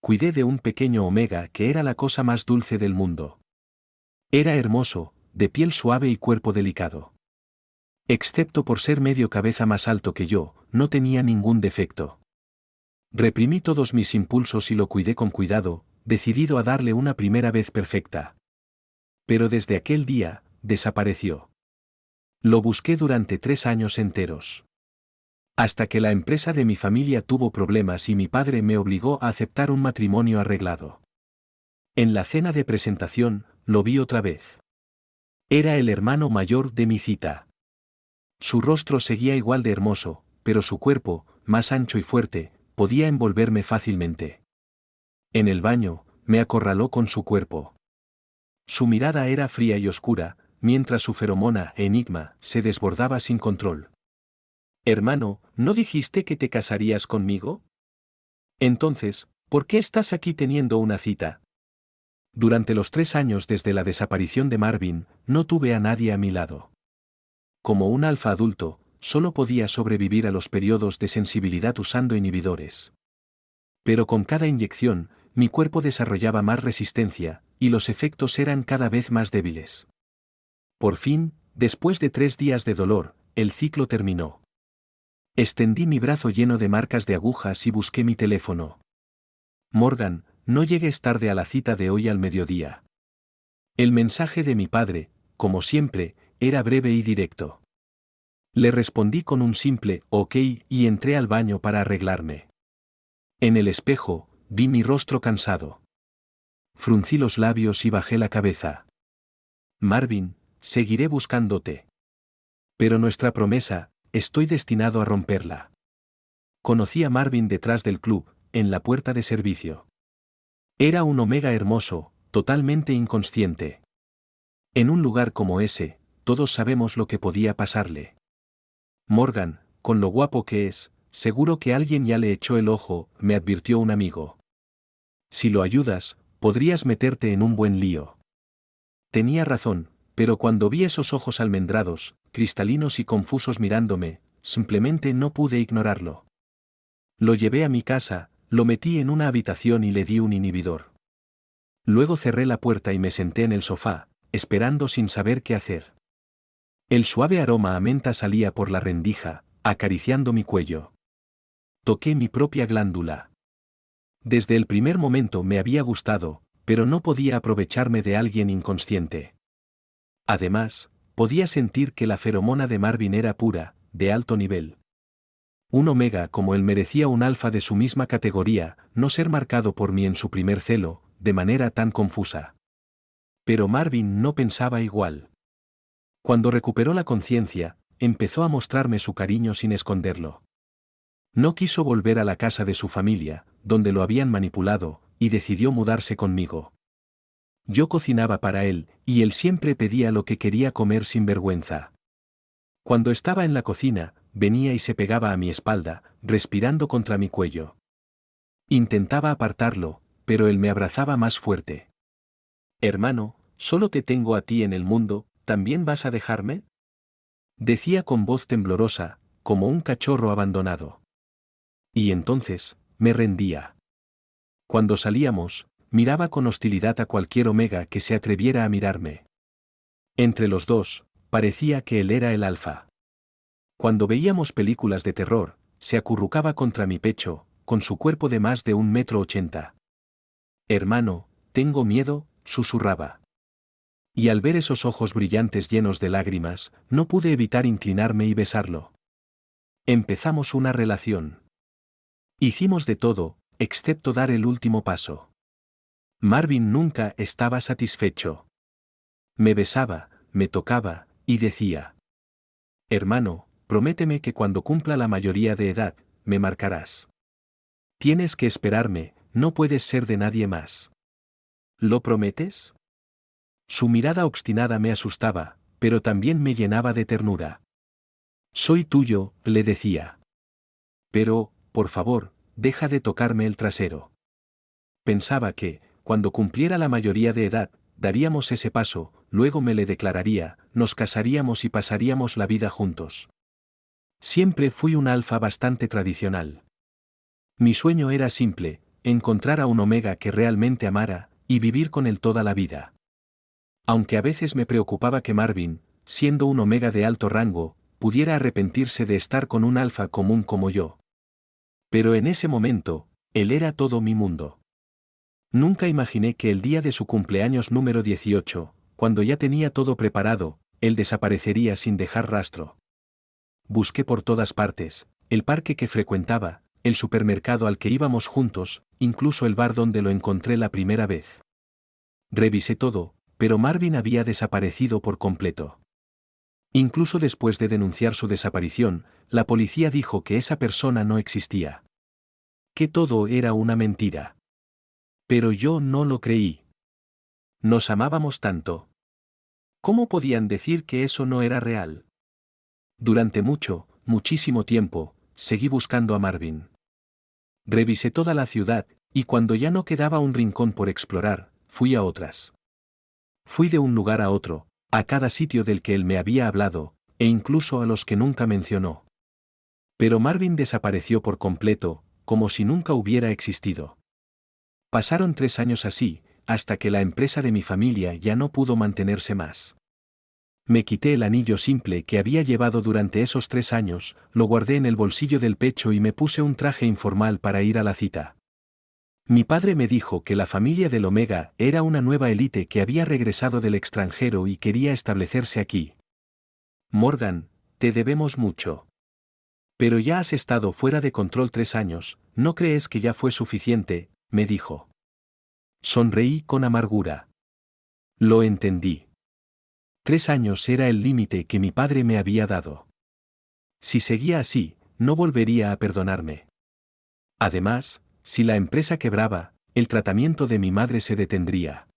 cuidé de un pequeño Omega que era la cosa más dulce del mundo. Era hermoso, de piel suave y cuerpo delicado. Excepto por ser medio cabeza más alto que yo, no tenía ningún defecto. Reprimí todos mis impulsos y lo cuidé con cuidado, decidido a darle una primera vez perfecta. Pero desde aquel día, desapareció. Lo busqué durante 3 años enteros. Hasta que la empresa de mi familia tuvo problemas y mi padre me obligó a aceptar un matrimonio arreglado. En la cena de presentación, lo vi otra vez. Era el hermano mayor de mi cita. Su rostro seguía igual de hermoso, pero su cuerpo, más ancho y fuerte, podía envolverme fácilmente. En el baño, me acorraló con su cuerpo. Su mirada era fría y oscura, mientras su feromona enigma se desbordaba sin control. Hermano, ¿no dijiste que te casarías conmigo? Entonces, ¿por qué estás aquí teniendo una cita? Durante los 3 años desde la desaparición de Marvin, no tuve a nadie a mi lado. Como un alfa adulto, solo podía sobrevivir a los periodos de sensibilidad usando inhibidores. Pero con cada inyección, mi cuerpo desarrollaba más resistencia, y los efectos eran cada vez más débiles. Por fin, después de 3 días de dolor, el ciclo terminó. Extendí mi brazo lleno de marcas de agujas y busqué mi teléfono. Morgan, no llegues tarde a la cita de hoy al mediodía. El mensaje de mi padre, como siempre, era breve y directo. Le respondí con un simple «ok» y entré al baño para arreglarme. En el espejo, vi mi rostro cansado. Fruncí los labios y bajé la cabeza. Marvin, seguiré buscándote. Pero nuestra promesa, estoy destinado a romperla. Conocí a Marvin detrás del club, en la puerta de servicio. Era un Omega hermoso, totalmente inconsciente. En un lugar como ese, todos sabemos lo que podía pasarle. Morgan, con lo guapo que es, seguro que alguien ya le echó el ojo, me advirtió un amigo. Si lo ayudas, podrías meterte en un buen lío. Tenía razón, pero cuando vi esos ojos almendrados, cristalinos y confusos mirándome, simplemente no pude ignorarlo. Lo llevé a mi casa, lo metí en una habitación y le di un inhibidor. Luego cerré la puerta y me senté en el sofá, esperando sin saber qué hacer. El suave aroma a menta salía por la rendija, acariciando mi cuello. Toqué mi propia glándula. Desde el primer momento me había gustado, pero no podía aprovecharme de alguien inconsciente. Además, podía sentir que la feromona de Marvin era pura, de alto nivel. Un Omega como él merecía un alfa de su misma categoría, no ser marcado por mí en su primer celo, de manera tan confusa. Pero Marvin no pensaba igual. Cuando recuperó la conciencia, empezó a mostrarme su cariño sin esconderlo. No quiso volver a la casa de su familia, donde lo habían manipulado, y decidió mudarse conmigo. Yo cocinaba para él, y él siempre pedía lo que quería comer sin vergüenza. Cuando estaba en la cocina, venía y se pegaba a mi espalda, respirando contra mi cuello. Intentaba apartarlo, pero él me abrazaba más fuerte. Hermano, solo te tengo a ti en el mundo, ¿también vas a dejarme? Decía con voz temblorosa, como un cachorro abandonado. Y entonces, me rendía. Cuando salíamos, miraba con hostilidad a cualquier Omega que se atreviera a mirarme. Entre los dos, parecía que él era el alfa. Cuando veíamos películas de terror, se acurrucaba contra mi pecho, con su cuerpo de más de 1,80 m. Hermano, tengo miedo, susurraba. Y al ver esos ojos brillantes llenos de lágrimas, no pude evitar inclinarme y besarlo. Empezamos una relación. Hicimos de todo, excepto dar el último paso. Marvin nunca estaba satisfecho. Me besaba, me tocaba, y decía: hermano, prométeme que cuando cumpla la mayoría de edad, me marcarás. Tienes que esperarme, no puedes ser de nadie más. ¿Lo prometes? Su mirada obstinada me asustaba, pero también me llenaba de ternura. Soy tuyo, le decía. Pero, por favor, deja de tocarme el trasero. Pensaba que, cuando cumpliera la mayoría de edad, daríamos ese paso, luego me le declararía, nos casaríamos y pasaríamos la vida juntos. Siempre fui un alfa bastante tradicional. Mi sueño era simple, encontrar a un Omega que realmente amara, y vivir con él toda la vida. Aunque a veces me preocupaba que Marvin, siendo un Omega de alto rango, pudiera arrepentirse de estar con un Alfa común como yo. Pero en ese momento, él era todo mi mundo. Nunca imaginé que el día de su cumpleaños número 18, cuando ya tenía todo preparado, él desaparecería sin dejar rastro. Busqué por todas partes, el parque que frecuentaba, el supermercado al que íbamos juntos, incluso el bar donde lo encontré la primera vez. Revisé todo, pero Marvin había desaparecido por completo. Incluso después de denunciar su desaparición, la policía dijo que esa persona no existía. Que todo era una mentira. Pero yo no lo creí. Nos amábamos tanto. ¿Cómo podían decir que eso no era real? Durante muchísimo tiempo, seguí buscando a Marvin. Revisé toda la ciudad, y cuando ya no quedaba un rincón por explorar, fui a otras. Fui de un lugar a otro, a cada sitio del que él me había hablado, e incluso a los que nunca mencionó. Pero Marvin desapareció por completo, como si nunca hubiera existido. Pasaron 3 años así, hasta que la empresa de mi familia ya no pudo mantenerse más. Me quité el anillo simple que había llevado durante esos 3 años, lo guardé en el bolsillo del pecho y me puse un traje informal para ir a la cita. Mi padre me dijo que la familia del Omega era una nueva élite que había regresado del extranjero y quería establecerse aquí. Morgan, te debemos mucho. Pero ya has estado fuera de control 3 años, ¿no crees que ya fue suficiente?, me dijo. Sonreí con amargura. Lo entendí. 3 años era el límite que mi padre me había dado. Si seguía así, no volvería a perdonarme. Además, si la empresa quebraba, el tratamiento de mi madre se detendría.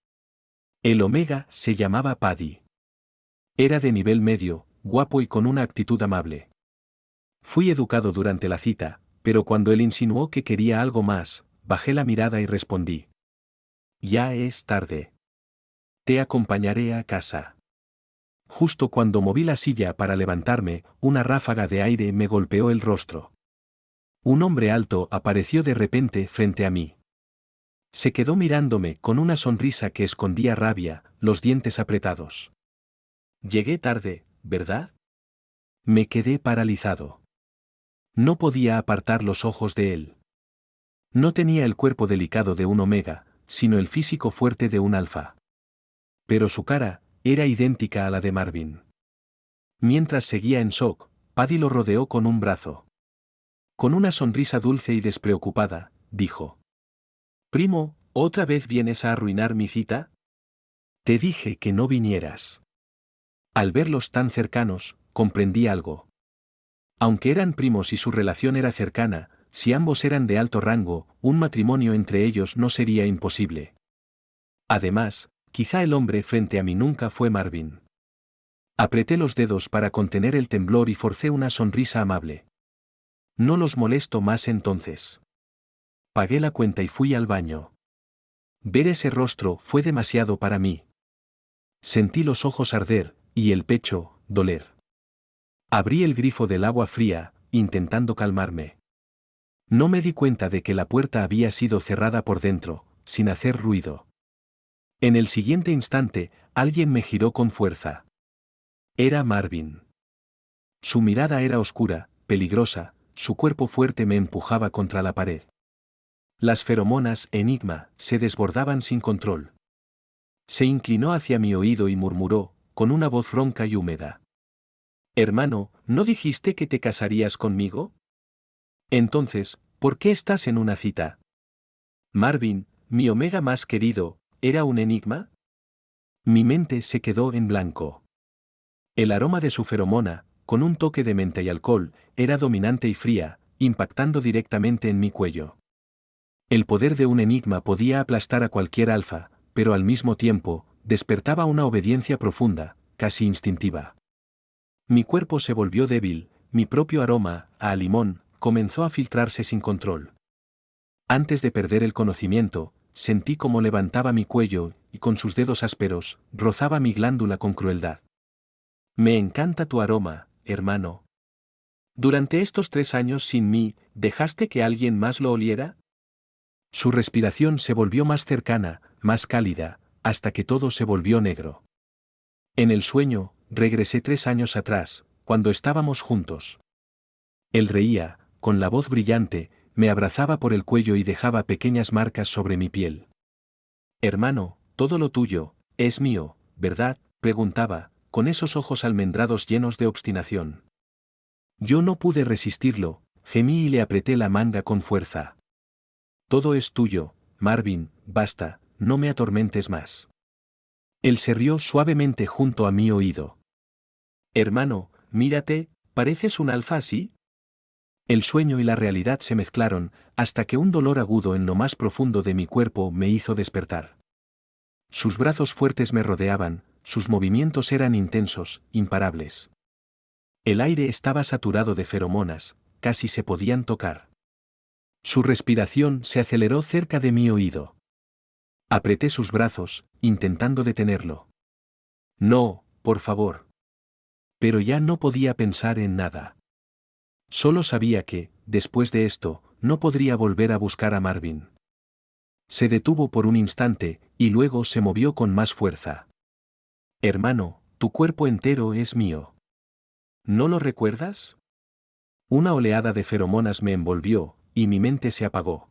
El Omega se llamaba Paddy. Era de nivel medio, guapo y con una actitud amable. Fui educado durante la cita, pero cuando él insinuó que quería algo más, bajé la mirada y respondí. Ya es tarde. Te acompañaré a casa. Justo cuando moví la silla para levantarme, una ráfaga de aire me golpeó el rostro. Un hombre alto apareció de repente frente a mí. Se quedó mirándome con una sonrisa que escondía rabia, los dientes apretados. Llegué tarde, ¿verdad? Me quedé paralizado. No podía apartar los ojos de él. No tenía el cuerpo delicado de un Omega, sino el físico fuerte de un Alfa. Pero su cara era idéntica a la de Marvin. Mientras seguía en shock, Paddy lo rodeó con un brazo. Con una sonrisa dulce y despreocupada, dijo. Primo, ¿otra vez vienes a arruinar mi cita? Te dije que no vinieras. Al verlos tan cercanos, comprendí algo. Aunque eran primos y su relación era cercana, si ambos eran de alto rango, un matrimonio entre ellos no sería imposible. Además, quizá el hombre frente a mí nunca fue Marvin. Apreté los dedos para contener el temblor y forcé una sonrisa amable. No los molesto más entonces. Pagué la cuenta y fui al baño. Ver ese rostro fue demasiado para mí. Sentí los ojos arder, y el pecho, doler. Abrí el grifo del agua fría, intentando calmarme. No me di cuenta de que la puerta había sido cerrada por dentro, sin hacer ruido. En el siguiente instante, alguien me giró con fuerza. Era Marvin. Su mirada era oscura, peligrosa, su cuerpo fuerte me empujaba contra la pared. Las feromonas Enigma se desbordaban sin control. Se inclinó hacia mi oído y murmuró, con una voz ronca y húmeda. Hermano, ¿no dijiste que te casarías conmigo? Entonces, ¿por qué estás en una cita? Marvin, mi Omega más querido, ¿era un enigma? Mi mente se quedó en blanco. El aroma de su feromona, con un toque de menta y alcohol, era dominante y fría, impactando directamente en mi cuello. El poder de un enigma podía aplastar a cualquier alfa, pero al mismo tiempo, despertaba una obediencia profunda, casi instintiva. Mi cuerpo se volvió débil, mi propio aroma, a limón, comenzó a filtrarse sin control. Antes de perder el conocimiento, sentí cómo levantaba mi cuello, y con sus dedos ásperos, rozaba mi glándula con crueldad. Me encanta tu aroma, hermano. Durante estos 3 años sin mí, ¿dejaste que alguien más lo oliera? Su respiración se volvió más cercana, más cálida, hasta que todo se volvió negro. En el sueño, regresé 3 años atrás, cuando estábamos juntos. Él reía, con la voz brillante, me abrazaba por el cuello y dejaba pequeñas marcas sobre mi piel. Hermano, todo lo tuyo, es mío, ¿verdad?, preguntaba, con esos ojos almendrados llenos de obstinación. Yo no pude resistirlo, gemí y le apreté la manga con fuerza. Todo es tuyo, Marvin, basta, no me atormentes más. Él se rió suavemente junto a mi oído. Hermano, mírate, ¿pareces un alfa así? El sueño y la realidad se mezclaron, hasta que un dolor agudo en lo más profundo de mi cuerpo me hizo despertar. Sus brazos fuertes me rodeaban, sus movimientos eran intensos, imparables. El aire estaba saturado de feromonas, casi se podían tocar. Su respiración se aceleró cerca de mi oído. Apreté sus brazos, intentando detenerlo. No, por favor. Pero ya no podía pensar en nada. Solo sabía que, después de esto, no podría volver a buscar a Marvin. Se detuvo por un instante, y luego se movió con más fuerza. Hermano, tu cuerpo entero es mío. ¿No lo recuerdas? Una oleada de feromonas me envolvió, y mi mente se apagó.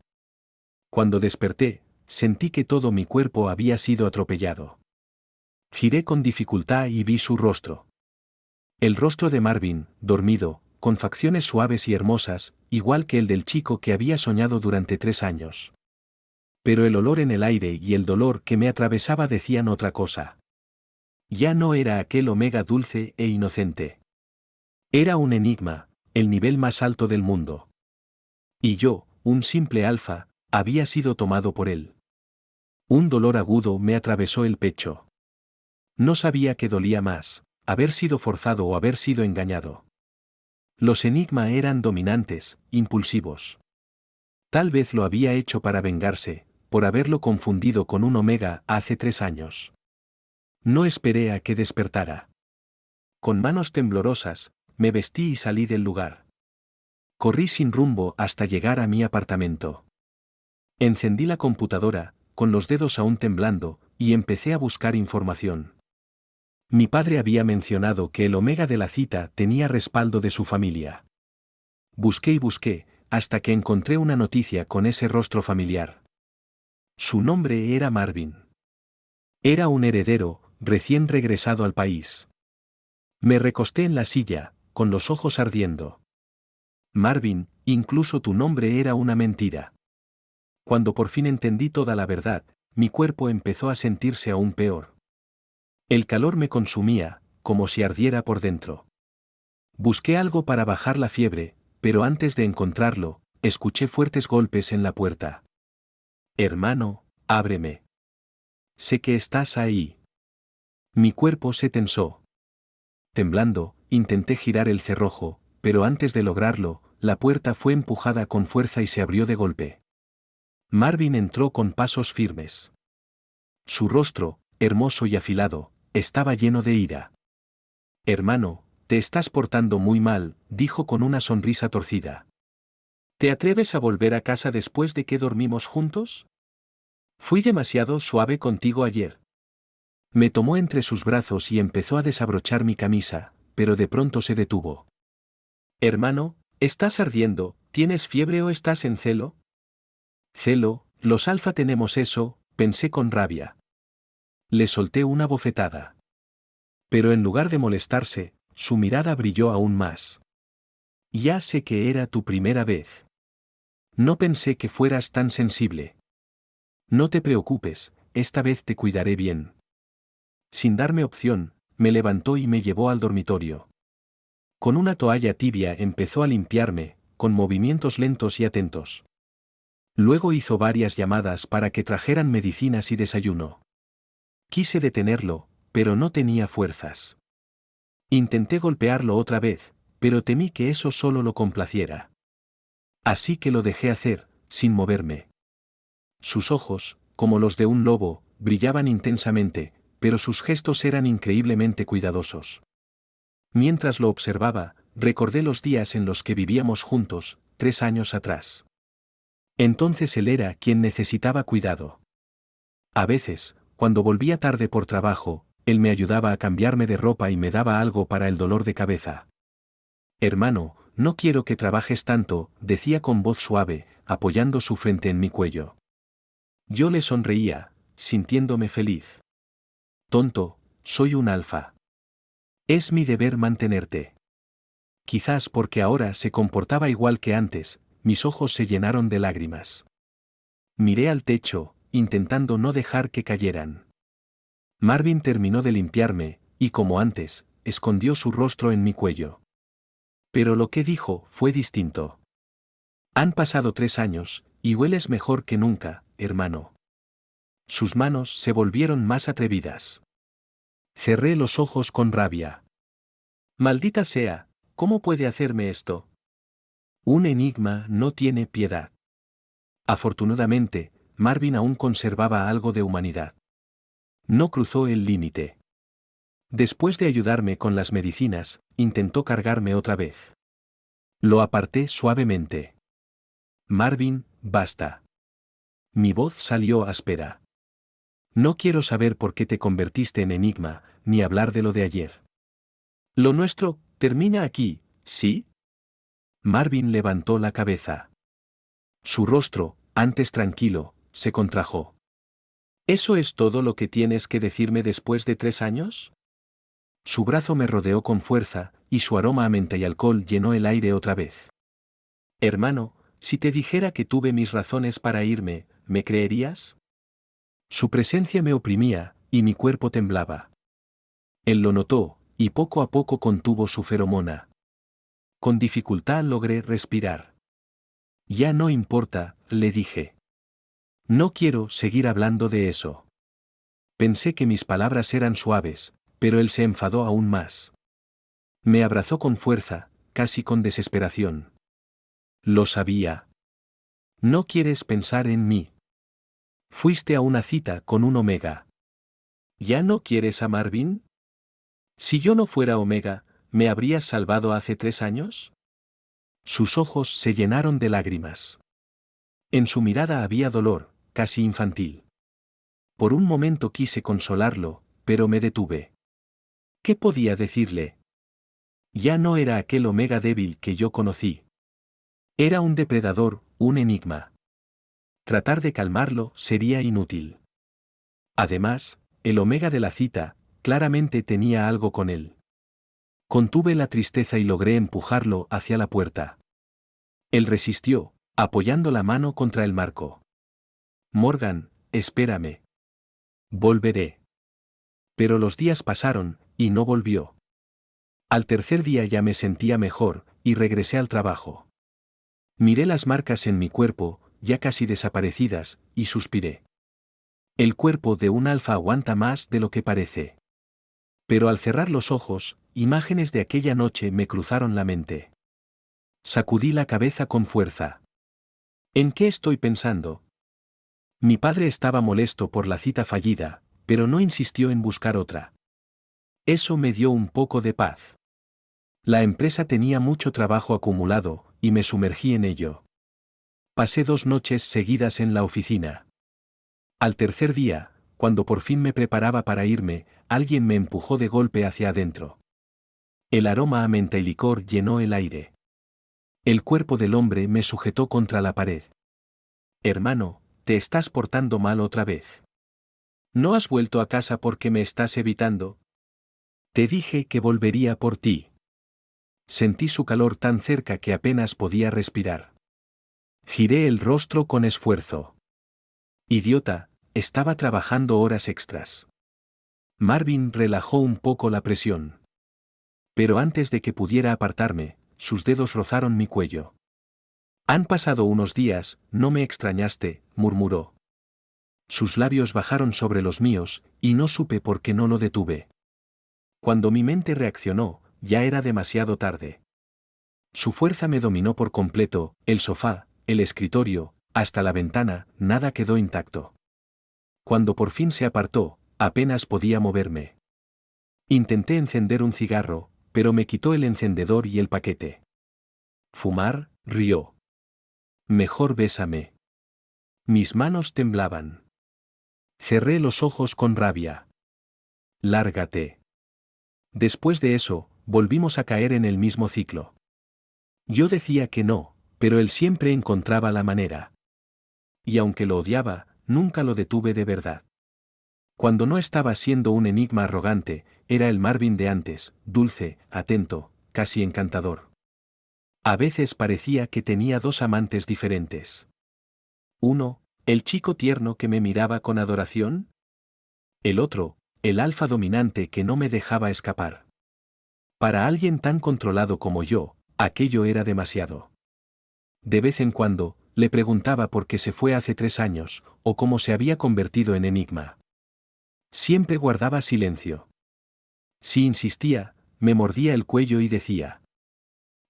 Cuando desperté, sentí que todo mi cuerpo había sido atropellado. Giré con dificultad y vi su rostro. El rostro de Marvin, dormido, con facciones suaves y hermosas, igual que el del chico que había soñado durante 3 años. Pero el olor en el aire y el dolor que me atravesaba decían otra cosa. Ya no era aquel Omega dulce e inocente. Era un enigma, el nivel más alto del mundo. Y yo, un simple alfa, había sido tomado por él. Un dolor agudo me atravesó el pecho. No sabía qué dolía más, haber sido forzado o haber sido engañado. Los enigma eran dominantes, impulsivos. Tal vez lo había hecho para vengarse, por haberlo confundido con un Omega hace 3 años. No esperé a que despertara. Con manos temblorosas, me vestí y salí del lugar. Corrí sin rumbo hasta llegar a mi apartamento. Encendí la computadora, con los dedos aún temblando, y empecé a buscar información. Mi padre había mencionado que el Omega de la cita tenía respaldo de su familia. Busqué y busqué, hasta que encontré una noticia con ese rostro familiar. Su nombre era Marvin. Era un heredero, recién regresado al país. Me recosté en la silla, con los ojos ardiendo. Marvin, incluso tu nombre era una mentira. Cuando por fin entendí toda la verdad, mi cuerpo empezó a sentirse aún peor. El calor me consumía, como si ardiera por dentro. Busqué algo para bajar la fiebre, pero antes de encontrarlo, escuché fuertes golpes en la puerta. Hermano, ábreme. Sé que estás ahí. Mi cuerpo se tensó. Temblando, intenté girar el cerrojo, pero antes de lograrlo, la puerta fue empujada con fuerza y se abrió de golpe. Marvin entró con pasos firmes. Su rostro, hermoso y afilado, estaba lleno de ira. Hermano, te estás portando muy mal, dijo con una sonrisa torcida. ¿Te atreves a volver a casa después de que dormimos juntos? Fui demasiado suave contigo ayer. Me tomó entre sus brazos y empezó a desabrochar mi camisa, pero de pronto se detuvo. Hermano, ¿estás ardiendo? ¿Tienes fiebre o estás en celo? Celo, los alfa tenemos eso, pensé con rabia. Le solté una bofetada. Pero en lugar de molestarse, su mirada brilló aún más. Ya sé que era tu primera vez. No pensé que fueras tan sensible. No te preocupes, esta vez te cuidaré bien. Sin darme opción, me levantó y me llevó al dormitorio. Con una toalla tibia empezó a limpiarme, con movimientos lentos y atentos. Luego hizo varias llamadas para que trajeran medicinas y desayuno. Quise detenerlo, pero no tenía fuerzas. Intenté golpearlo otra vez, pero temí que eso solo lo complaciera. Así que lo dejé hacer, sin moverme. Sus ojos, como los de un lobo, brillaban intensamente, pero sus gestos eran increíblemente cuidadosos. Mientras lo observaba, recordé los días en los que vivíamos juntos, 3 años atrás. Entonces él era quien necesitaba cuidado. A veces, cuando volvía tarde por trabajo, él me ayudaba a cambiarme de ropa y me daba algo para el dolor de cabeza. Hermano, no quiero que trabajes tanto, decía con voz suave, apoyando su frente en mi cuello. Yo le sonreía, sintiéndome feliz. Tonto, soy un alfa. Es mi deber mantenerte. Quizás porque ahora se comportaba igual que antes, mis ojos se llenaron de lágrimas. Miré al techo, intentando no dejar que cayeran. Marvin terminó de limpiarme, y como antes, escondió su rostro en mi cuello. Pero lo que dijo fue distinto. Han pasado 3 años, y hueles mejor que nunca, hermano. Sus manos se volvieron más atrevidas. Cerré los ojos con rabia. Maldita sea, ¿cómo puede hacerme esto? Un enigma no tiene piedad. Afortunadamente, Marvin aún conservaba algo de humanidad. No cruzó el límite. Después de ayudarme con las medicinas, intentó cargarme otra vez. Lo aparté suavemente. Marvin, basta. Mi voz salió áspera. No quiero saber por qué te convertiste en enigma, ni hablar de lo de ayer. Lo nuestro, termina aquí, ¿sí? Marvin levantó la cabeza. Su rostro, antes tranquilo, se contrajo. ¿Eso es todo lo que tienes que decirme después de 3 años? Su brazo me rodeó con fuerza, y su aroma a menta y alcohol llenó el aire otra vez. Hermano, si te dijera que tuve mis razones para irme, ¿me creerías? Su presencia me oprimía, y mi cuerpo temblaba. Él lo notó, y poco a poco contuvo su feromona. Con dificultad logré respirar. Ya no importa, le dije. No quiero seguir hablando de eso. Pensé que mis palabras eran suaves, pero él se enfadó aún más. Me abrazó con fuerza, casi con desesperación. Lo sabía. No quieres pensar en mí. Fuiste a una cita con un Omega. ¿Ya no quieres a Marvin? Si yo no fuera Omega, ¿me habrías salvado hace 3 años? Sus ojos se llenaron de lágrimas. En su mirada había dolor, casi infantil. Por un momento quise consolarlo, pero me detuve. ¿Qué podía decirle? Ya no era aquel Omega débil que yo conocí. Era un depredador, un enigma. Tratar de calmarlo sería inútil. Además, el Omega de la cita, claramente tenía algo con él. Contuve la tristeza y logré empujarlo hacia la puerta. Él resistió, apoyando la mano contra el marco. Morgan, espérame. Volveré. Pero los días pasaron, y no volvió. Al tercer día ya me sentía mejor, y regresé al trabajo. Miré las marcas en mi cuerpo, ya casi desaparecidas, y suspiré. El cuerpo de un alfa aguanta más de lo que parece. Pero al cerrar los ojos, imágenes de aquella noche me cruzaron la mente. Sacudí la cabeza con fuerza. ¿En qué estoy pensando? Mi padre estaba molesto por la cita fallida, pero no insistió en buscar otra. Eso me dio un poco de paz. La empresa tenía mucho trabajo acumulado, y me sumergí en ello. Pasé 2 noches seguidas en la oficina. Al tercer día, cuando por fin me preparaba para irme, alguien me empujó de golpe hacia adentro. El aroma a menta y licor llenó el aire. El cuerpo del hombre me sujetó contra la pared. Hermano, te estás portando mal otra vez. ¿No has vuelto a casa porque me estás evitando? Te dije que volvería por ti. Sentí su calor tan cerca que apenas podía respirar. Giré el rostro con esfuerzo. Idiota, estaba trabajando horas extras. Marvin relajó un poco la presión. Pero antes de que pudiera apartarme, sus dedos rozaron mi cuello. Han pasado unos días, no me extrañaste, murmuró. Sus labios bajaron sobre los míos, y no supe por qué no lo detuve. Cuando mi mente reaccionó, ya era demasiado tarde. Su fuerza me dominó por completo, el sofá, el escritorio, hasta la ventana, nada quedó intacto. Cuando por fin se apartó, apenas podía moverme. Intenté encender un cigarro, pero me quitó el encendedor y el paquete. ¿Fumar?, rió. Mejor bésame. Mis manos temblaban. Cerré los ojos con rabia. Lárgate. Después de eso, volvimos a caer en el mismo ciclo. Yo decía que no, pero él siempre encontraba la manera. Y aunque lo odiaba, nunca lo detuve de verdad. Cuando no estaba siendo un enigma arrogante, era el Marvin de antes, dulce, atento, casi encantador. A veces parecía que tenía dos amantes diferentes. Uno, el chico tierno que me miraba con adoración. El otro, el alfa dominante que no me dejaba escapar. Para alguien tan controlado como yo, aquello era demasiado. De vez en cuando, le preguntaba por qué se fue hace 3 años, o cómo se había convertido en enigma. Siempre guardaba silencio. Si insistía, me mordía el cuello y decía: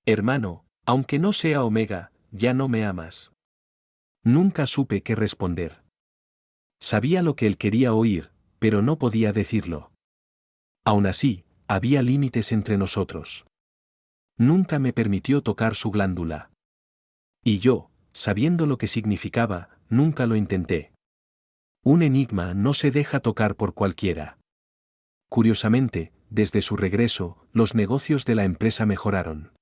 hermano, aunque no sea Omega, ya no me amas. Nunca supe qué responder. Sabía lo que él quería oír, pero no podía decirlo. Aún así, había límites entre nosotros. Nunca me permitió tocar su glándula. Y yo, sabiendo lo que significaba, nunca lo intenté. Un enigma no se deja tocar por cualquiera. Curiosamente, desde su regreso, los negocios de la empresa mejoraron.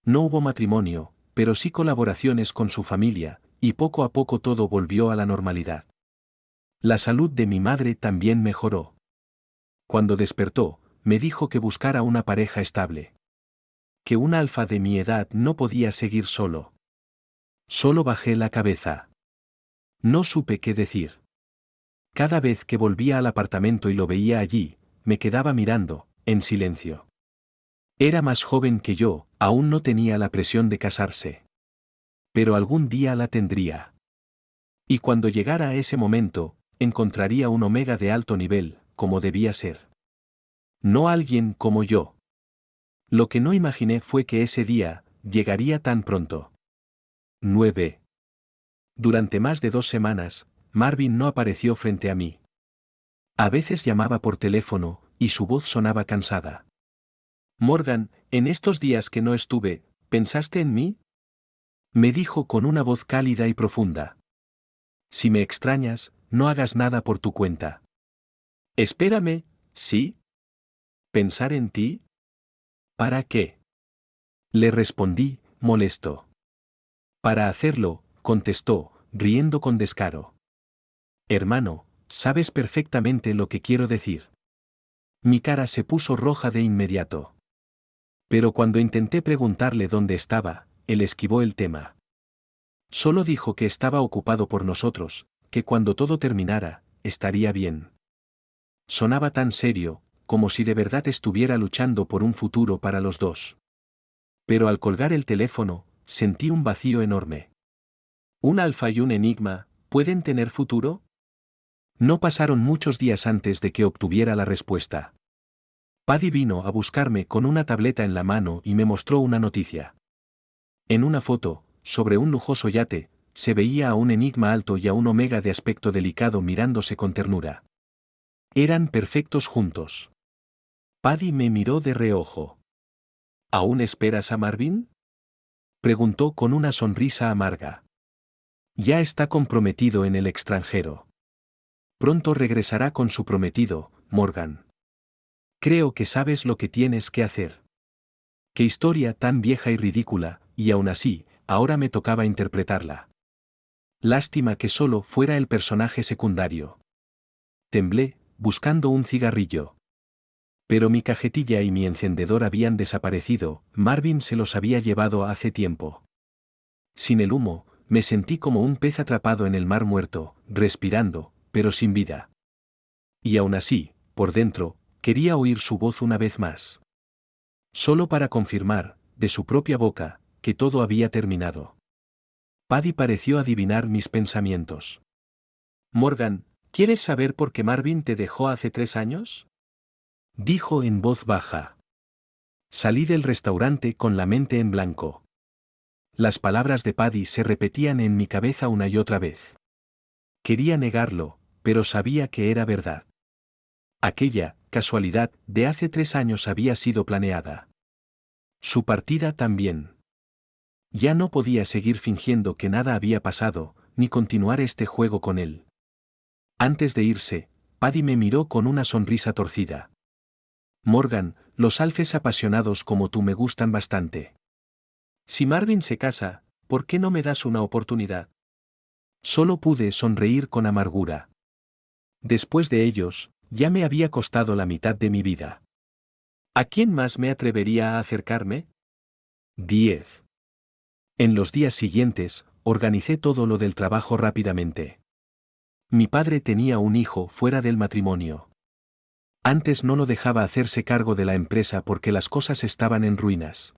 No hubo matrimonio, pero sí colaboraciones con su familia, y poco a poco todo volvió a la normalidad. La salud de mi madre también mejoró. Cuando despertó, me dijo que buscara una pareja estable. Que un alfa de mi edad no podía seguir solo. Solo bajé la cabeza. No supe qué decir. Cada vez que volvía al apartamento y lo veía allí, me quedaba mirando, en silencio. Era más joven que yo, aún no tenía la presión de casarse. Pero algún día la tendría. Y cuando llegara a ese momento, encontraría un Omega de alto nivel, como debía ser. No alguien como yo. Lo que no imaginé fue que ese día, llegaría tan pronto. 9. Durante más de 2 semanas, Marvin no apareció frente a mí. A veces llamaba por teléfono, y su voz sonaba cansada. Morgan, en estos días que no estuve, ¿pensaste en mí? Me dijo con una voz cálida y profunda. Si me extrañas, no hagas nada por tu cuenta. Espérame, ¿sí? ¿Pensar en ti? ¿Para qué? Le respondí, molesto. Para hacerlo, contestó, riendo con descaro. Hermano, sabes perfectamente lo que quiero decir. Mi cara se puso roja de inmediato. Pero cuando intenté preguntarle dónde estaba, él esquivó el tema. Solo dijo que estaba ocupado por nosotros, que cuando todo terminara, estaría bien. Sonaba tan serio, como si de verdad estuviera luchando por un futuro para los dos. Pero al colgar el teléfono, sentí un vacío enorme. ¿Un alfa y un enigma pueden tener futuro? No pasaron muchos días antes de que obtuviera la respuesta. Paddy vino a buscarme con una tableta en la mano y me mostró una noticia. En una foto, sobre un lujoso yate, se veía a un enigma alto y a un Omega de aspecto delicado mirándose con ternura. Eran perfectos juntos. Paddy me miró de reojo. ¿Aún esperas a Marvin? Preguntó con una sonrisa amarga. Ya está comprometido en el extranjero. Pronto regresará con su prometido, Morgan. Creo que sabes lo que tienes que hacer. Qué historia tan vieja y ridícula, y aún así, ahora me tocaba interpretarla. Lástima que solo fuera el personaje secundario. Temblé, buscando un cigarrillo. Pero mi cajetilla y mi encendedor habían desaparecido, Marvin se los había llevado hace tiempo. Sin el humo, me sentí como un pez atrapado en el mar muerto, respirando, pero sin vida. Y aún así, por dentro, quería oír su voz una vez más. Solo para confirmar, de su propia boca, que todo había terminado. Paddy pareció adivinar mis pensamientos. Morgan, ¿quieres saber por qué Marvin te dejó hace 3 años? Dijo en voz baja. Salí del restaurante con la mente en blanco. Las palabras de Paddy se repetían en mi cabeza una y otra vez. Quería negarlo, pero sabía que era verdad. Aquella casualidad de hace 3 años había sido planeada. Su partida también. Ya no podía seguir fingiendo que nada había pasado, ni continuar este juego con él. Antes de irse, Paddy me miró con una sonrisa torcida. Morgan, los alfes apasionados como tú me gustan bastante. Si Marvin se casa, ¿por qué no me das una oportunidad? Solo pude sonreír con amargura. Después de ellos, ya me había costado la mitad de mi vida. ¿A quién más me atrevería a acercarme? 10. En los días siguientes, organicé todo lo del trabajo rápidamente. Mi padre tenía un hijo fuera del matrimonio. Antes no lo dejaba hacerse cargo de la empresa porque las cosas estaban en ruinas.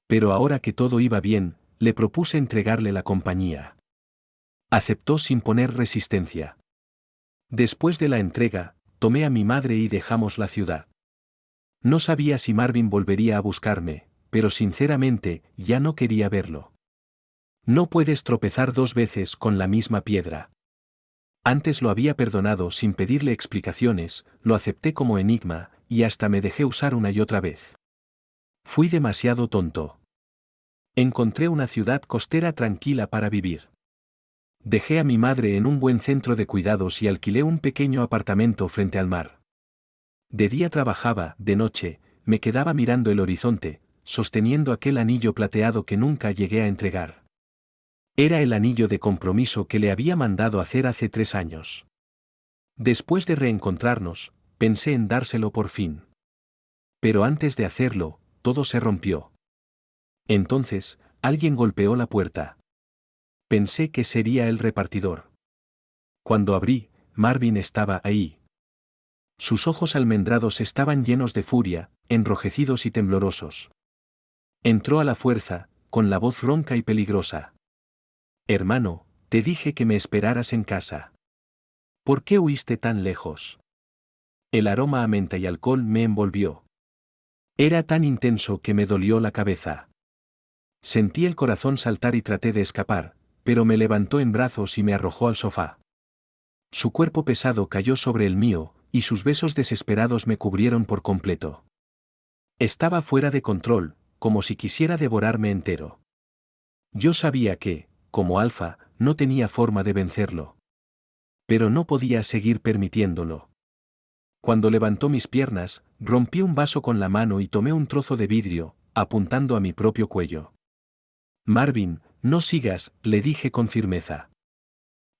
Pero ahora que todo iba bien, le propuse entregarle la compañía. Aceptó sin poner resistencia. Después de la entrega, tomé a mi madre y dejamos la ciudad. No sabía si Marvin volvería a buscarme, pero sinceramente, ya no quería verlo. No puedes tropezar dos veces con la misma piedra. Antes lo había perdonado sin pedirle explicaciones, lo acepté como enigma, y hasta me dejé usar una y otra vez. Fui demasiado tonto. Encontré una ciudad costera tranquila para vivir. Dejé a mi madre en un buen centro de cuidados y alquilé un pequeño apartamento frente al mar. De día trabajaba, de noche, me quedaba mirando el horizonte, sosteniendo aquel anillo plateado que nunca llegué a entregar. Era el anillo de compromiso que le había mandado hacer hace 3 años. Después de reencontrarnos, pensé en dárselo por fin. Pero antes de hacerlo, todo se rompió. Entonces, alguien golpeó la puerta. Pensé que sería el repartidor. Cuando abrí, Marvin estaba ahí. Sus ojos almendrados estaban llenos de furia, enrojecidos y temblorosos. Entró a la fuerza, con la voz ronca y peligrosa. Hermano, te dije que me esperaras en casa. ¿Por qué huiste tan lejos? El aroma a menta y alcohol me envolvió. Era tan intenso que me dolió la cabeza. Sentí el corazón saltar y traté de escapar, pero me levantó en brazos y me arrojó al sofá. Su cuerpo pesado cayó sobre el mío, y sus besos desesperados me cubrieron por completo. Estaba fuera de control, como si quisiera devorarme entero. Yo sabía que, como alfa, no tenía forma de vencerlo. Pero no podía seguir permitiéndolo. Cuando levantó mis piernas, rompí un vaso con la mano y tomé un trozo de vidrio, apuntando a mi propio cuello. Marvin, no sigas, le dije con firmeza.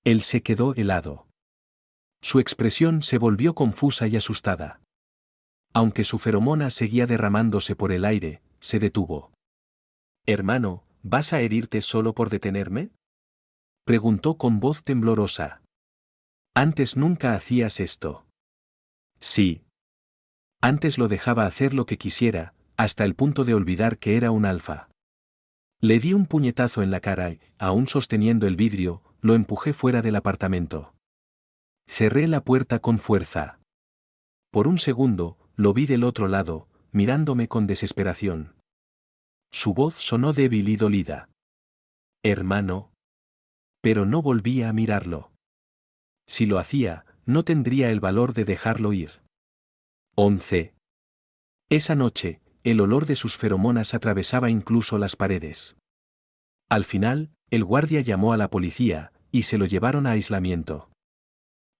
Él se quedó helado. Su expresión se volvió confusa y asustada. Aunque su feromona seguía derramándose por el aire, se detuvo. Hermano, ¿vas a herirte solo por detenerme? Preguntó con voz temblorosa. Antes nunca hacías esto. Sí. Antes lo dejaba hacer lo que quisiera, hasta el punto de olvidar que era un alfa. Le di un puñetazo en la cara y, aún sosteniendo el vidrio, lo empujé fuera del apartamento. Cerré la puerta con fuerza. Por un segundo, lo vi del otro lado, mirándome con desesperación. Su voz sonó débil y dolida. Hermano. Pero no volvía a mirarlo. Si lo hacía, no tendría el valor de dejarlo ir. 11. Esa noche, el olor de sus feromonas atravesaba incluso las paredes. Al final, el guardia llamó a la policía, y se lo llevaron a aislamiento.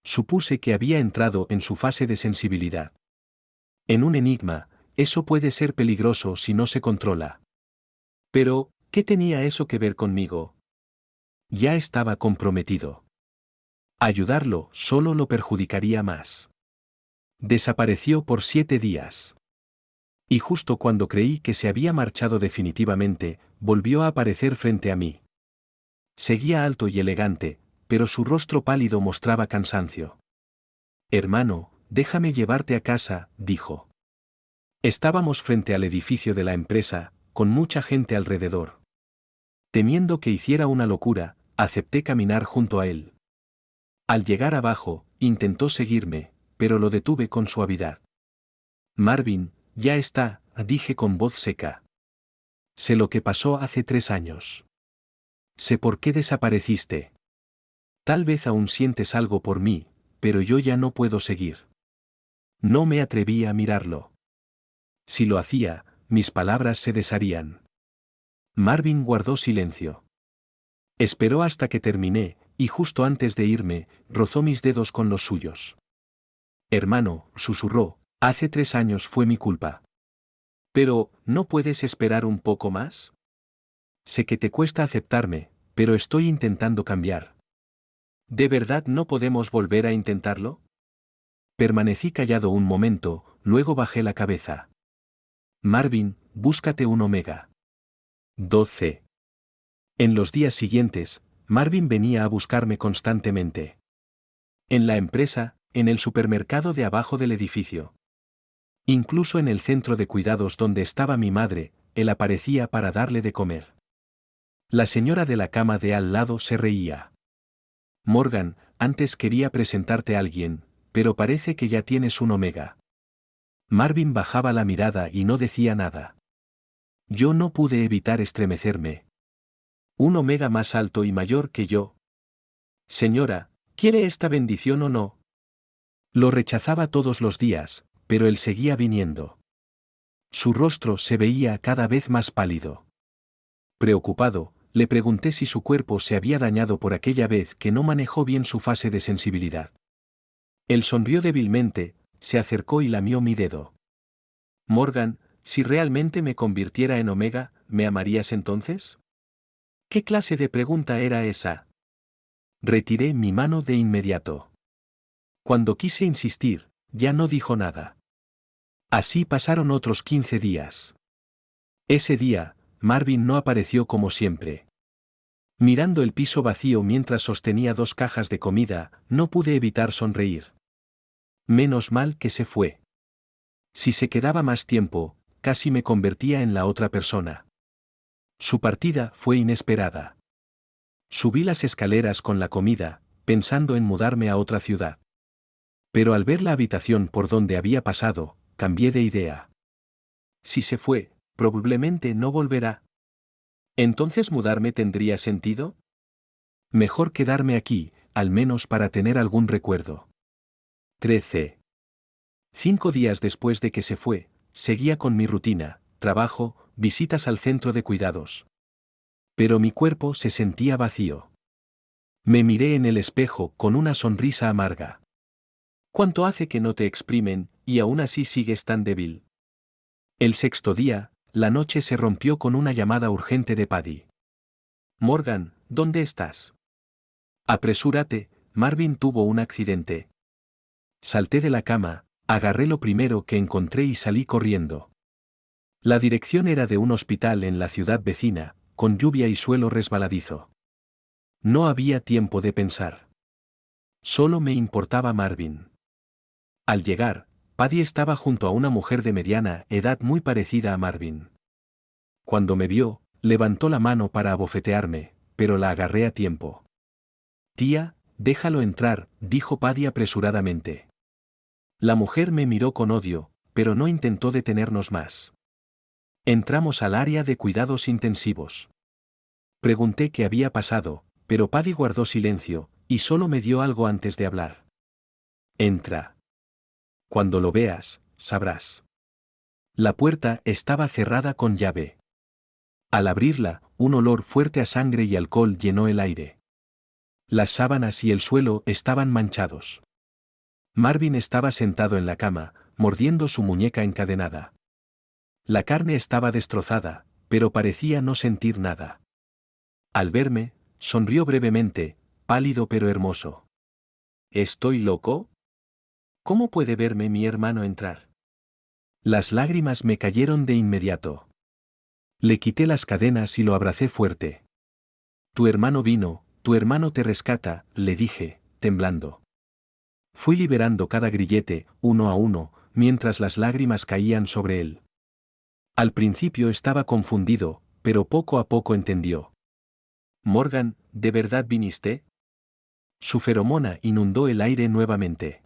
Supuse que había entrado en su fase de sensibilidad. En un enigma, eso puede ser peligroso si no se controla. Pero, ¿qué tenía eso que ver conmigo? Ya estaba comprometido. Ayudarlo solo lo perjudicaría más. Desapareció por 7 días. Y justo cuando creí que se había marchado definitivamente, volvió a aparecer frente a mí. Seguía alto y elegante, pero su rostro pálido mostraba cansancio. Hermano, déjame llevarte a casa, dijo. Estábamos frente al edificio de la empresa, con mucha gente alrededor. Temiendo que hiciera una locura, acepté caminar junto a él. Al llegar abajo, intentó seguirme, pero lo detuve con suavidad. Marvin, ya está, dije con voz seca. Sé lo que pasó hace 3 años. Sé por qué desapareciste. Tal vez aún sientes algo por mí, pero yo ya no puedo seguir. No me atreví a mirarlo. Si lo hacía, mis palabras se desharían. Marvin guardó silencio. Esperó hasta que terminé, y justo antes de irme, rozó mis dedos con los suyos. Hermano, susurró, hace 3 años fue mi culpa. Pero, ¿no puedes esperar un poco más? Sé que te cuesta aceptarme, pero estoy intentando cambiar. ¿De verdad no podemos volver a intentarlo? Permanecí callado un momento, luego bajé la cabeza. Marvin, búscate un omega. 12. En los días siguientes, Marvin venía a buscarme constantemente. En la empresa, en el supermercado de abajo del edificio. Incluso en el centro de cuidados donde estaba mi madre, él aparecía para darle de comer. La señora de la cama de al lado se reía. Morgan, antes quería presentarte a alguien, pero parece que ya tienes un omega. Marvin bajaba la mirada y no decía nada. Yo no pude evitar estremecerme. ¿Un omega más alto y mayor que yo? Señora, ¿quiere esta bendición o no? Lo rechazaba todos los días, pero él seguía viniendo. Su rostro se veía cada vez más pálido. Preocupado, le pregunté si su cuerpo se había dañado por aquella vez que no manejó bien su fase de sensibilidad. Él sonrió débilmente, se acercó y lamió mi dedo. Morgan, si realmente me convirtiera en omega, ¿me amarías entonces? ¿Qué clase de pregunta era esa? Retiré mi mano de inmediato. Cuando quise insistir, ya no dijo nada. Así pasaron otros 15 días. Ese día, Marvin no apareció como siempre. Mirando el piso vacío mientras sostenía 2 cajas de comida, no pude evitar sonreír. Menos mal que se fue. Si se quedaba más tiempo, casi me convertía en la otra persona. Su partida fue inesperada. Subí las escaleras con la comida, pensando en mudarme a otra ciudad. Pero al ver la habitación por donde había pasado, cambié de idea. Si se fue, probablemente no volverá. ¿Entonces mudarme tendría sentido? Mejor quedarme aquí, al menos para tener algún recuerdo. 13. 5 días después de que se fue, seguía con mi rutina, trabajo, visitas al centro de cuidados. Pero mi cuerpo se sentía vacío. Me miré en el espejo con una sonrisa amarga. ¿Cuánto hace que no te exprimen, y aún así sigues tan débil? El 6.º día, la noche se rompió con una llamada urgente de Paddy. Morgan, ¿dónde estás? Apresúrate, Marvin tuvo un accidente. Salté de la cama, agarré lo primero que encontré y salí corriendo. La dirección era de un hospital en la ciudad vecina, con lluvia y suelo resbaladizo. No había tiempo de pensar. Solo me importaba Marvin. Al llegar, Paddy estaba junto a una mujer de mediana edad muy parecida a Marvin. Cuando me vio, levantó la mano para abofetearme, pero la agarré a tiempo. Tía, déjalo entrar, dijo Paddy apresuradamente. La mujer me miró con odio, pero no intentó detenernos más. Entramos al área de cuidados intensivos. Pregunté qué había pasado, pero Paddy guardó silencio, y solo me dio algo antes de hablar. Entra. Cuando lo veas, sabrás. La puerta estaba cerrada con llave. Al abrirla, un olor fuerte a sangre y alcohol llenó el aire. Las sábanas y el suelo estaban manchados. Marvin estaba sentado en la cama, mordiendo su muñeca encadenada. La carne estaba destrozada, pero parecía no sentir nada. Al verme, sonrió brevemente, pálido pero hermoso. ¿Estoy loco? ¿Cómo puede verme mi hermano entrar? Las lágrimas me cayeron de inmediato. Le quité las cadenas y lo abracé fuerte. Tu hermano vino, tu hermano te rescata, le dije, temblando. Fui liberando cada grillete, uno a uno, mientras las lágrimas caían sobre él. Al principio estaba confundido, pero poco a poco entendió. Morgan, ¿de verdad viniste? Su feromona inundó el aire nuevamente.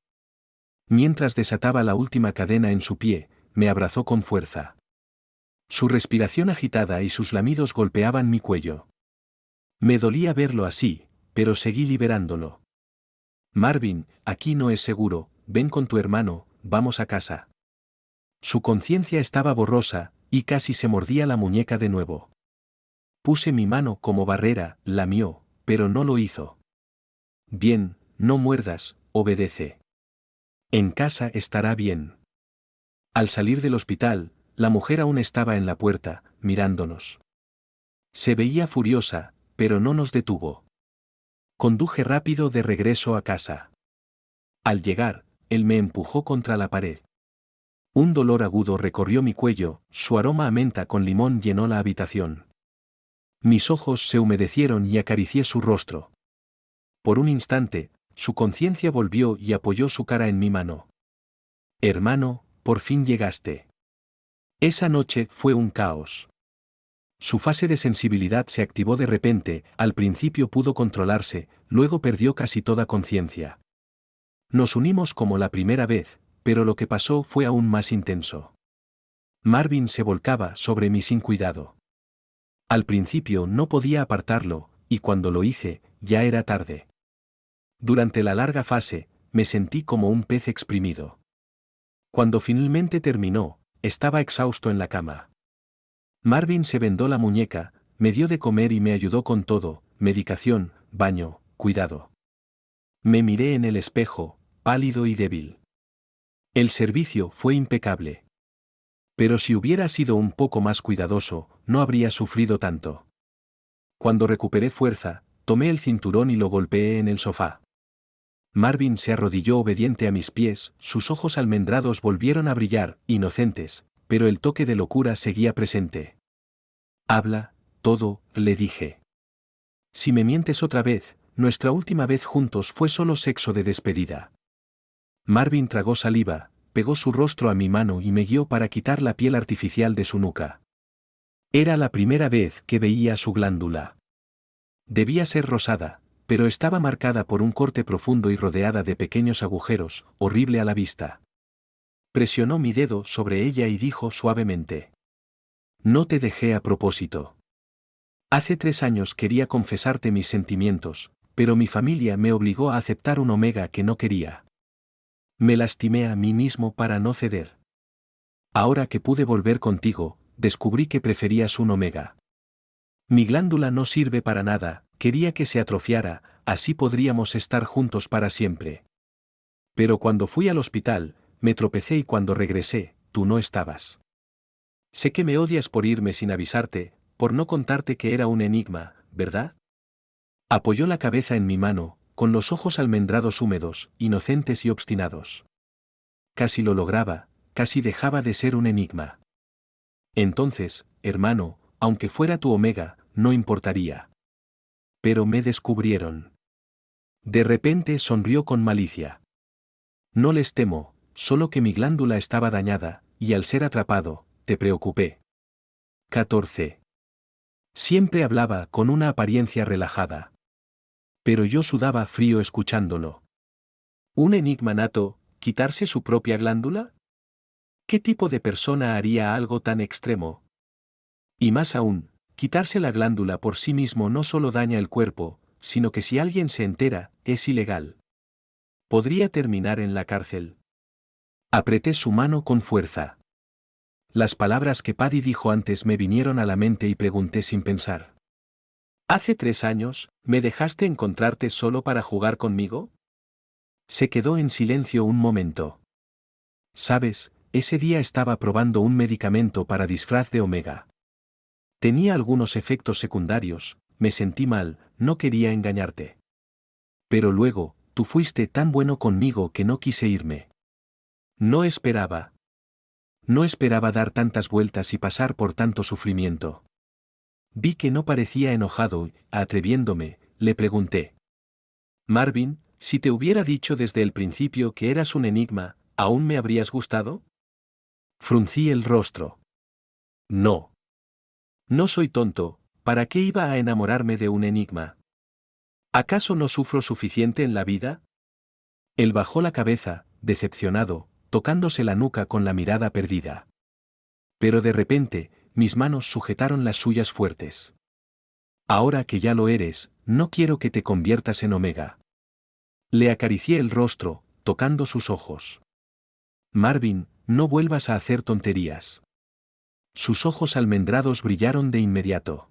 Mientras desataba la última cadena en su pie, me abrazó con fuerza. Su respiración agitada y sus lamidos golpeaban mi cuello. Me dolía verlo así, pero seguí liberándolo. Marvin, aquí no es seguro, ven con tu hermano, vamos a casa. Su conciencia estaba borrosa, y casi se mordía la muñeca de nuevo. Puse mi mano como barrera, lamió, pero no lo hizo. Bien, no muerdas, obedece. En casa estará bien. Al salir del hospital, la mujer aún estaba en la puerta, mirándonos. Se veía furiosa, pero no nos detuvo. Conduje rápido de regreso a casa. Al llegar, él me empujó contra la pared. Un dolor agudo recorrió mi cuello, su aroma a menta con limón llenó la habitación. Mis ojos se humedecieron y acaricié su rostro. Por un instante, su conciencia volvió y apoyó su cara en mi mano. Hermano, por fin llegaste. Esa noche fue un caos. Su fase de sensibilidad se activó de repente, al principio pudo controlarse, luego perdió casi toda conciencia. Nos unimos como la primera vez, pero lo que pasó fue aún más intenso. Marvin se volcaba sobre mí sin cuidado. Al principio no podía apartarlo, y cuando lo hice, ya era tarde. Durante la larga fase, me sentí como un pez exprimido. Cuando finalmente terminó, estaba exhausto en la cama. Marvin se vendó la muñeca, me dio de comer y me ayudó con todo, medicación, baño, cuidado. Me miré en el espejo, pálido y débil. El servicio fue impecable. Pero si hubiera sido un poco más cuidadoso, no habría sufrido tanto. Cuando recuperé fuerza, tomé el cinturón y lo golpeé en el sofá. Marvin se arrodilló obediente a mis pies, sus ojos almendrados volvieron a brillar, inocentes, pero el toque de locura seguía presente. Habla, todo, le dije. Si me mientes otra vez, nuestra última vez juntos fue solo sexo de despedida. Marvin tragó saliva, pegó su rostro a mi mano y me guió para quitar la piel artificial de su nuca. Era la primera vez que veía su glándula. Debía ser rosada, pero estaba marcada por un corte profundo y rodeada de pequeños agujeros, horrible a la vista. Presionó mi dedo sobre ella y dijo suavemente: No te dejé a propósito. Hace 3 años quería confesarte mis sentimientos, pero mi familia me obligó a aceptar un omega que no quería. Me lastimé a mí mismo para no ceder. Ahora que pude volver contigo, descubrí que preferías un omega. Mi glándula no sirve para nada, quería que se atrofiara, así podríamos estar juntos para siempre. Pero cuando fui al hospital, me tropecé y cuando regresé, tú no estabas. Sé que me odias por irme sin avisarte, por no contarte que era un enigma, ¿verdad? Apoyó la cabeza en mi mano, con los ojos almendrados húmedos, inocentes y obstinados. Casi lo lograba, casi dejaba de ser un enigma. Entonces, hermano, aunque fuera tu omega, no importaría. Pero me descubrieron. De repente sonrió con malicia. No les temo, solo que mi glándula estaba dañada, y al ser atrapado, te preocupé. 14. Siempre hablaba con una apariencia relajada. Pero yo sudaba frío escuchándolo. ¿Un enigma nato, quitarse su propia glándula? ¿Qué tipo de persona haría algo tan extremo? Y más aún, quitarse la glándula por sí mismo no solo daña el cuerpo, sino que si alguien se entera, es ilegal. Podría terminar en la cárcel. Apreté su mano con fuerza. Las palabras que Paddy dijo antes me vinieron a la mente y pregunté sin pensar. ¿Hace 3 años, me dejaste encontrarte solo para jugar conmigo? Se quedó en silencio un momento. Sabes, ese día estaba probando un medicamento para disfraz de omega. Tenía algunos efectos secundarios, me sentí mal, no quería engañarte. Pero luego, tú fuiste tan bueno conmigo que no quise irme. No esperaba. No esperaba dar tantas vueltas y pasar por tanto sufrimiento. Vi que no parecía enojado y, atreviéndome, le pregunté. Marvin, si te hubiera dicho desde el principio que eras un enigma, ¿aún me habrías gustado? Fruncí el rostro. No. No soy tonto, ¿para qué iba a enamorarme de un enigma? ¿Acaso no sufro suficiente en la vida? Él bajó la cabeza, decepcionado, tocándose la nuca con la mirada perdida. Pero de repente, mis manos sujetaron las suyas fuertes. Ahora que ya lo eres, no quiero que te conviertas en omega. Le acaricié el rostro, tocando sus ojos. Marvin, no vuelvas a hacer tonterías. Sus ojos almendrados brillaron de inmediato.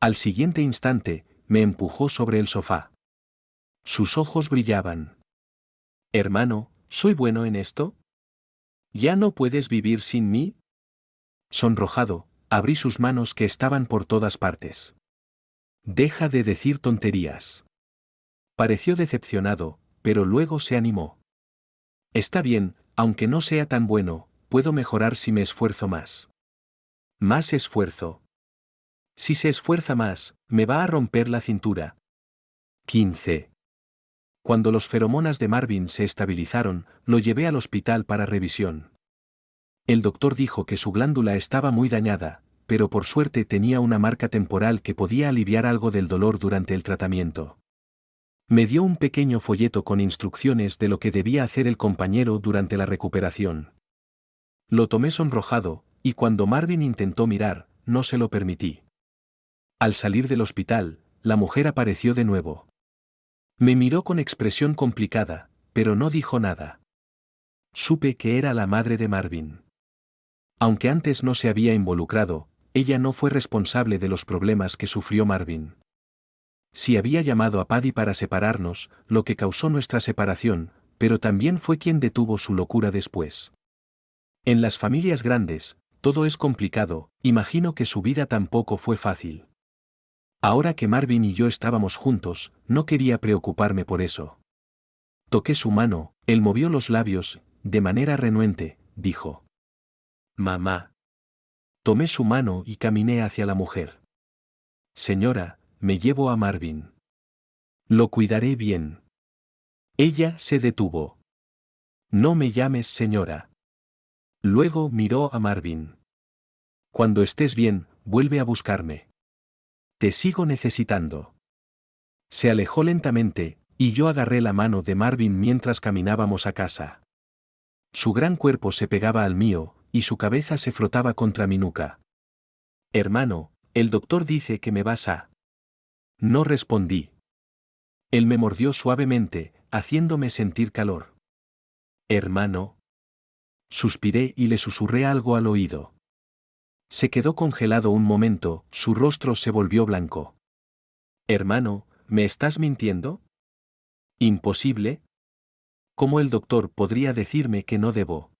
Al siguiente instante, me empujó sobre el sofá. Sus ojos brillaban. Hermano, ¿soy bueno en esto? ¿Ya no puedes vivir sin mí? Sonrojado, abrí sus manos que estaban por todas partes. Deja de decir tonterías. Pareció decepcionado, pero luego se animó. Está bien, aunque no sea tan bueno, puedo mejorar si me esfuerzo más. Más esfuerzo. Si se esfuerza más, me va a romper la cintura. 15. Cuando los feromonas de Marvin se estabilizaron, lo llevé al hospital para revisión. El doctor dijo que su glándula estaba muy dañada, pero por suerte tenía una marca temporal que podía aliviar algo del dolor durante el tratamiento. Me dio un pequeño folleto con instrucciones de lo que debía hacer el compañero durante la recuperación. Lo tomé sonrojado, y cuando Marvin intentó mirar, no se lo permití. Al salir del hospital, la mujer apareció de nuevo. Me miró con expresión complicada, pero no dijo nada. Supe que era la madre de Marvin. Aunque antes no se había involucrado, ella no fue responsable de los problemas que sufrió Marvin. Sí había llamado a Paddy para separarnos, lo que causó nuestra separación, pero también fue quien detuvo su locura después. En las familias grandes, todo es complicado, imagino que su vida tampoco fue fácil. Ahora que Marvin y yo estábamos juntos, no quería preocuparme por eso. Toqué su mano, él movió los labios, de manera renuente, dijo. Mamá. Tomé su mano y caminé hacia la mujer. Señora, me llevo a Marvin. Lo cuidaré bien. Ella se detuvo. No me llames señora. Luego miró a Marvin. Cuando estés bien, vuelve a buscarme. Te sigo necesitando. Se alejó lentamente, y yo agarré la mano de Marvin mientras caminábamos a casa. Su gran cuerpo se pegaba al mío, y su cabeza se frotaba contra mi nuca. Hermano, el doctor dice que me vas a... No respondí. Él me mordió suavemente, haciéndome sentir calor. Hermano. Suspiré y le susurré algo al oído. Se quedó congelado un momento, su rostro se volvió blanco. Hermano, ¿me estás mintiendo? Imposible. ¿Cómo el doctor podría decirme que no debo?